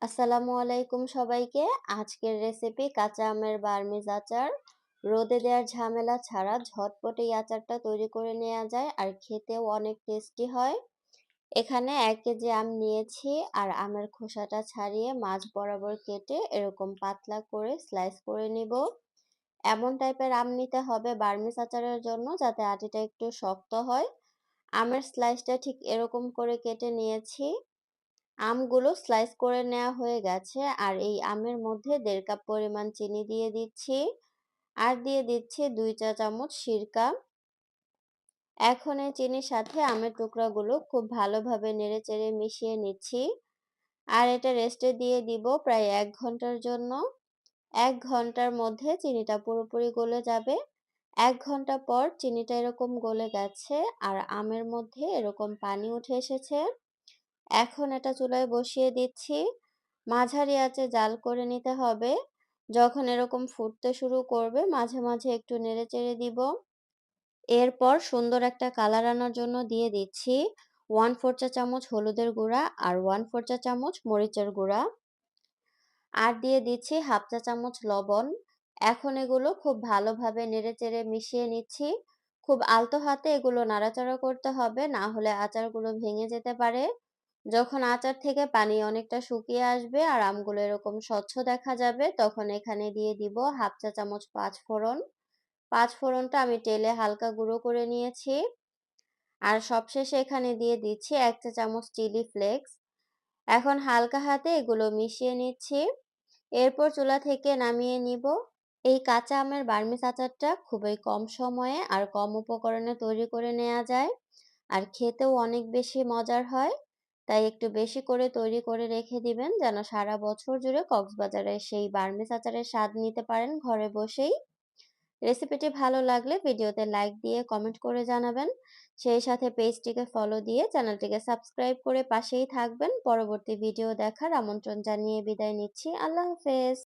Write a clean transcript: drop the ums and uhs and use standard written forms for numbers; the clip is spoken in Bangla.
আসসালামু আলাইকুম সবাইকে। আজকের রেসিপি কাঁচা আমের বার্মিজ আচার। রোদে দেওয়ার ঝামেলা ছাড়া ঝটপট এই আচারটা তৈরি করে নেওয়া যায় আর খেতেও অনেক টেস্টি হয়। এখানে 1 কেজি আম নিয়েছি আর আমের খোসাটা ছাড়িয়ে মাঝ বরাবর কেটে এরকম পাতলা করে স্লাইস করে নিব। এমন টাইপের আম নিতে হবে বার্মিজ আচারের জন্য যাতে আটিটা একটু শক্ত হয়। আমের স্লাইসটা ঠিক এরকম করে কেটে নিয়েছি। আমগুলো স্লাইস করে নেওয়া হয়ে গেছে আর এই আমের মধ্যে 1.5 কাপ পরিমাণ চিনি দিয়ে দিচ্ছি আর দিয়ে দিচ্ছি 2 চা চামচ সিরকা। এখন এই চিনির সাথে আমের টুকরাগুলো খুব ভালোভাবে নেড়েচেড়ে মিশিয়ে নিচ্ছি আর এটা রেস্টে দিয়ে দিব প্রায় 1 ঘন্টার জন্য। 1 ঘন্টার মধ্যে চিনিটা পুরোপুরি গলে যাবে। 1 ঘন্টা পর চিনিটা এরকম গলে গেছে আর আমের মধ্যে এরকম পানি উঠে এসেছে। এখন এটা চুলায় বসিয়ে দিচ্ছি। মাঝারি আঁচে জাল করে নিতে হবে। যখন এরকম ফুটতে শুরু করবে মাঝে মাঝে একটু নেড়েচেড়ে দিব। এরপর সুন্দর একটা কালার আনার জন্য দিয়ে দিচ্ছি 1/4 চা চামচ হলুদের গুঁড়া আর 1/4 চা চামচ মরিচের গুঁড়া আর দিয়ে দিচ্ছি 1/2 চা চামচ লবণ। এখন এগুলো খুব ভালোভাবে নেড়েচেড়ে মিশিয়ে নিচ্ছি। খুব আলতো হাতে এগুলো নাড়াচাড়া করতে হবে, না হলে আচারগুলো ভেঙে যেতে পারে। যখন আচার থেকে পানি অনেকটা শুকিয়ে আসবে আর আমগুলো এরকম স্বচ্ছ দেখা যাবে তখন এখানে দিয়ে দিব 1/2 চা চামচ পাঁচফোড়ন। পাঁচফোড়নটা আমি তেলে হালকা গুঁড়ো করে নিয়েছি। আর সবশেষে এখানে দিয়ে দিচ্ছি 1 চা চামচ চিলি ফ্লেক্স। এখন হালকা হাতে এগুলো মিশিয়ে নিচ্ছি। এরপর চুলা থেকে নামিয়ে নিব। এই কাঁচা আমের বার্মিজ আচারটা খুবই কম সময়ে আর কম উপকরণে তৈরি করে নেওয়া যায় আর খেতেও অনেক বেশি মজার হয়। তাই একটু বেশি করে তৈরি করে রেখে দিবেন যেন সারা বছর জুড়ে কক্সবাজারের সেই বার্মিজ আচারের স্বাদ নিতে পারেন ঘরে বসেই। রেসিপিটি ভালো লাগলে ভিডিওতে লাইক দিয়ে কমেন্ট করে জানাবেন। সেই সাথে পেজটিকে ফলো দিয়ে চ্যানেলটিকে সাবস্ক্রাইব করে পাশেই থাকবেন। পরবর্তী ভিডিও দেখার আমন্ত্রণ জানিয়ে বিদায় নিচ্ছি। আল্লাহ হাফেজ।